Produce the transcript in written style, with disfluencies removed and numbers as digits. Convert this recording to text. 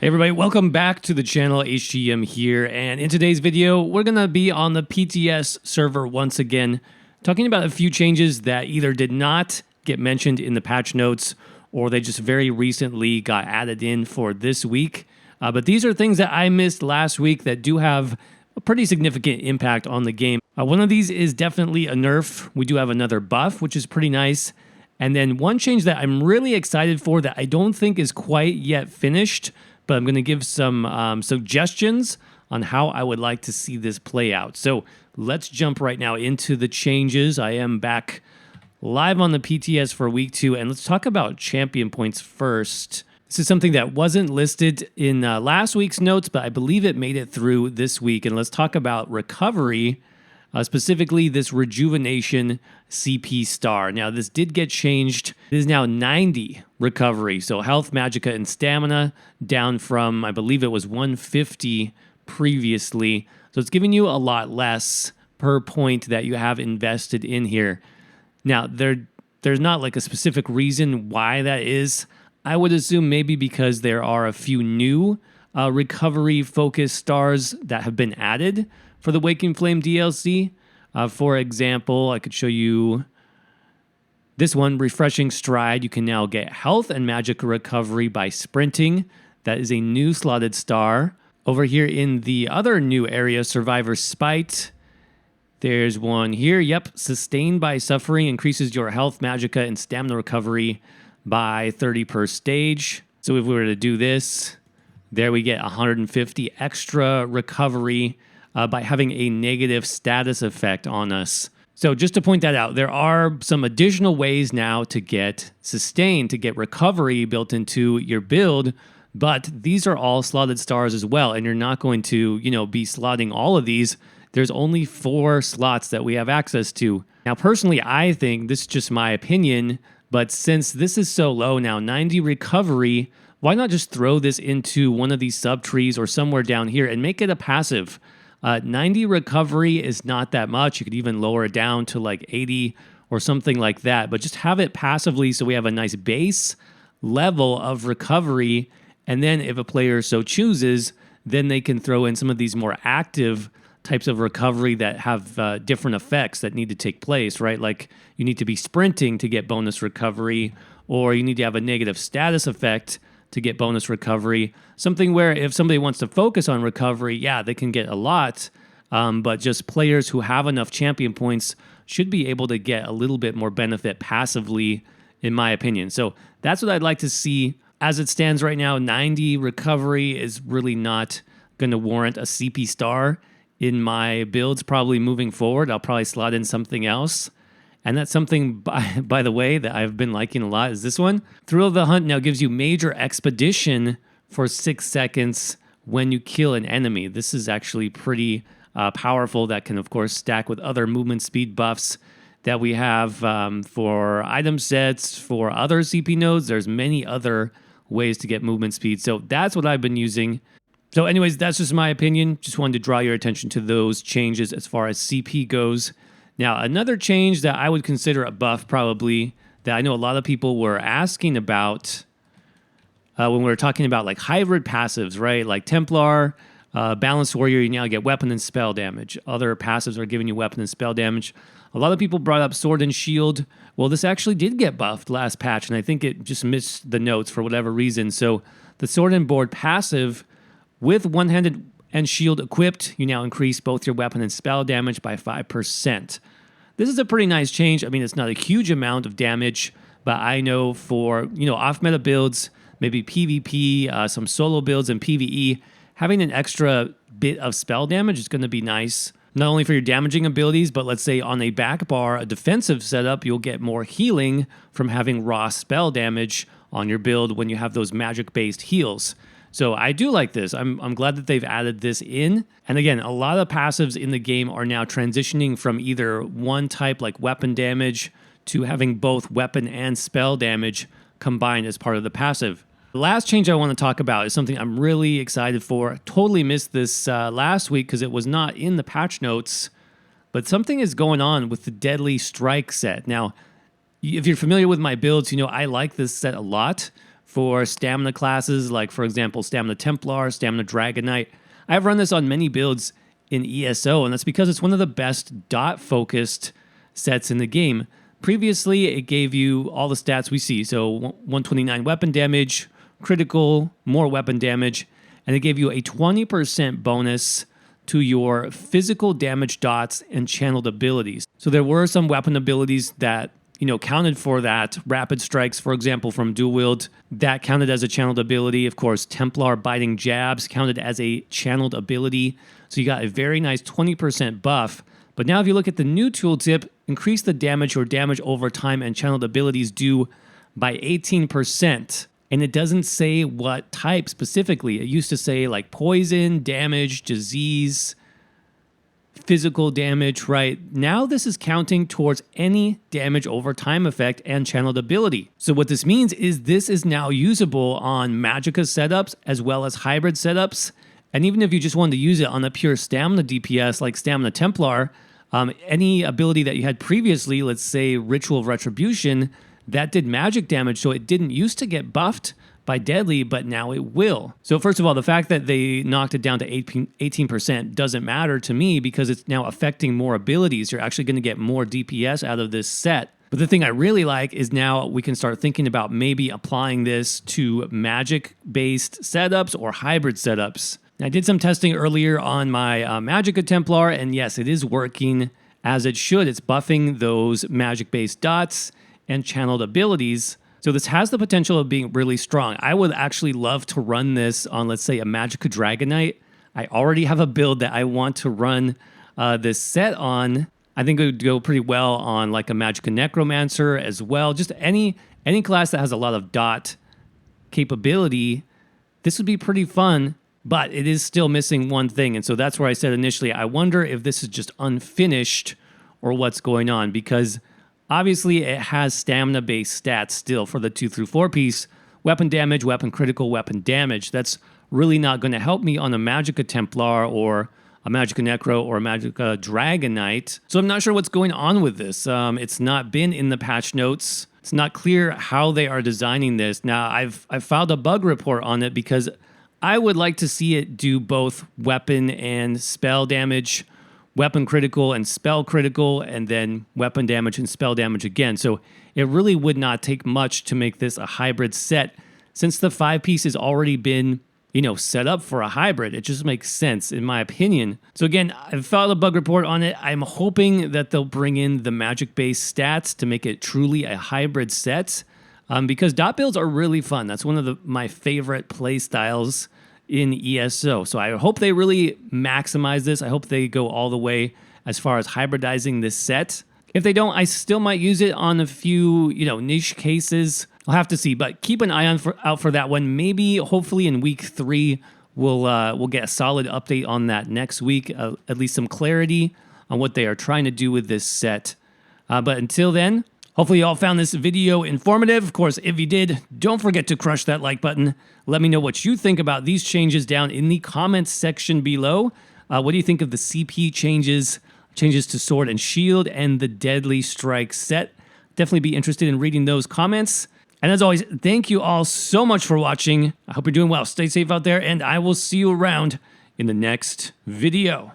Hey everybody, welcome back to the channel. HGM here, and in today's video we're gonna be on the PTS server once again, talking about a few changes that either did not get mentioned in the patch notes or they just very recently got added in for this week. But these are things that I missed last week that do have a pretty significant impact on the game. One of these is definitely a nerf. We do have another buff, which is pretty nice. And then one change that I'm really excited for that I don't think is quite yet finished, but I'm going to give some suggestions on how I would like to see this play out. So let's jump right now into the changes. I am back live on the PTS for week 2, and let's talk about champion points first. This is something that wasn't listed in last week's notes, but I believe it made it through this week. And let's talk about recovery, specifically this rejuvenation CP star. Now, this did get changed. It is now 90 recovery. So health, magicka, and stamina down from, I believe it was 150 previously. So it's giving you a lot less per point that you have invested in here. Now, there's not like a specific reason why that is. I would assume maybe because there are a few new recovery-focused stars that have been added for the Waking Flame DLC. For example, I could show you this one, Refreshing Stride. You can now get health and magic recovery by sprinting. That is a new slotted star. Over here in the other new area, Survivor Spite, there's one here. Yep, Sustained by Suffering increases your health, magicka, and stamina recovery by 30 per stage. So if we were to do this, there we get 150 extra recovery by having a negative status effect on us. So just to point that out, there are some additional ways now to get Sustained, to get recovery built into your build, but these are all slotted stars as well, and you're not going to, be slotting all of these. There's only 4 slots that we have access to. Now, personally, I think, this is just my opinion, but since this is so low now, 90 recovery, why not just throw this into one of these sub-trees or somewhere down here and make it a passive? 90 recovery is not that much. You could even lower it down to like 80 or something like that, but just have it passively so we have a nice base level of recovery. And then if a player so chooses, then they can throw in some of these more active types of recovery that have different effects that need to take place, right? Like you need to be sprinting to get bonus recovery, or you need to have a negative status effect to get bonus recovery. Something where if somebody wants to focus on recovery, yeah, they can get a lot, but just players who have enough champion points should be able to get a little bit more benefit passively, in my opinion. So that's what I'd like to see. As it stands right now, 90 recovery is really not going to warrant a CP star in my builds probably moving forward. I'll probably slot in something else. And that's something, by the way, that I've been liking a lot is this one. Thrill of the Hunt now gives you major expedition for 6 seconds when you kill an enemy. This is actually pretty powerful. That can, of course, stack with other movement speed buffs that we have for item sets, for other CP nodes. There's many other ways to get movement speed. So that's what I've been using. So anyways, that's just my opinion. Just wanted to draw your attention to those changes as far as CP goes. Now, another change that I would consider a buff probably that I know a lot of people were asking about when we were talking about like hybrid passives, right? Like Templar, Balanced Warrior, you now get weapon and spell damage. Other passives are giving you weapon and spell damage. A lot of people brought up Sword and Shield. Well, this actually did get buffed last patch, and I think it just missed the notes for whatever reason. So the Sword and Board passive with one-handed and shield equipped, you now increase both your weapon and spell damage by 5%. This is a pretty nice change. I mean, it's not a huge amount of damage, but I know for, off-meta builds, maybe PvP, some solo builds and PvE, having an extra bit of spell damage is going to be nice. Not only for your damaging abilities, but let's say on a back bar, a defensive setup, you'll get more healing from having raw spell damage on your build when you have those magic-based heals. So I do like this. I'm glad that they've added this in. And again, a lot of passives in the game are now transitioning from either one type like weapon damage to having both weapon and spell damage combined as part of the passive. The last change I want to talk about is something I'm really excited for. Totally missed this last week because it was not in the patch notes, but something is going on with the Deadly Strike set. Now, if you're familiar with my builds, I like this set a lot. for stamina classes, like for example, Stamina Templar, Stamina Dragon Knight. I've run this on many builds in ESO, and that's because it's one of the best dot-focused sets in the game. Previously, it gave you all the stats we see, so 129 weapon damage, critical, more weapon damage, and it gave you a 20% bonus to your physical damage dots and channeled abilities. So there were some weapon abilities that counted for that. Rapid strikes, for example, from dual wield, that counted as a channeled ability. Of course, Templar biting jabs counted as a channeled ability. So you got a very nice 20% buff. But now if you look at the new tooltip, increase the damage or damage over time and channeled abilities do by 18%. And it doesn't say what type specifically. It used to say like poison, damage, disease, physical damage, right? Now this is counting towards any damage over time effect and channeled ability. So what this means is this is now usable on Magicka setups as well as hybrid setups. And even if you just wanted to use it on a pure stamina DPS like Stamina Templar, any ability that you had previously, let's say Ritual of Retribution, that did magic damage, so it didn't used to get buffed by deadly, but now it will. So first of all, the fact that they knocked it down to 18% doesn't matter to me because it's now affecting more abilities. You're actually going to get more DPS out of this set. But the thing I really like is now we can start thinking about maybe applying this to magic-based setups or hybrid setups. I did some testing earlier on my Magicka Templar, and yes, it is working as it should. It's buffing those magic-based dots and channeled abilities. So this has the potential of being really strong. I would actually love to run this on, let's say, a Magicka Dragon Knight. I already have a build that I want to run this set on. I think it would go pretty well on like a Magicka Necromancer as well. Just any class that has a lot of dot capability, this would be pretty fun. But it is still missing one thing, and so that's where I said initially, I wonder if this is just unfinished or what's going on, because obviously it has stamina-based stats still for the 2 through 4 piece. Weapon damage, weapon critical, weapon damage. That's really not going to help me on a Magicka Templar or a Magicka Necro or a Magicka Dragon Knight. So I'm not sure what's going on with this. It's not been in the patch notes. It's not clear how they are designing this. Now, I've filed a bug report on it because I would like to see it do both weapon and spell damage, weapon critical and spell critical, and then weapon damage and spell damage again. So it really would not take much to make this a hybrid set. Since the 5-piece has already been, set up for a hybrid, it just makes sense in my opinion. So again, I've filed a bug report on it. I'm hoping that they'll bring in the magic-based stats to make it truly a hybrid set. Because dot builds are really fun. That's one of my favorite play styles in ESO. So I hope they really maximize this. I hope they go all the way as far as hybridizing this set. If they don't, I still might use it on a few, niche cases. I'll have to see, but keep an eye out for that one. Maybe, hopefully in week 3, we'll get a solid update on that next week. At least some clarity on what they are trying to do with this set. But until then, hopefully you all found this video informative. Of course, if you did, don't forget to crush that like button. Let me know what you think about these changes down in the comments section below. What do you think of the CP changes to Sword and Shield, and the Deadly Strike set? Definitely be interested in reading those comments. And as always, thank you all so much for watching. I hope you're doing well. Stay safe out there, and I will see you around in the next video.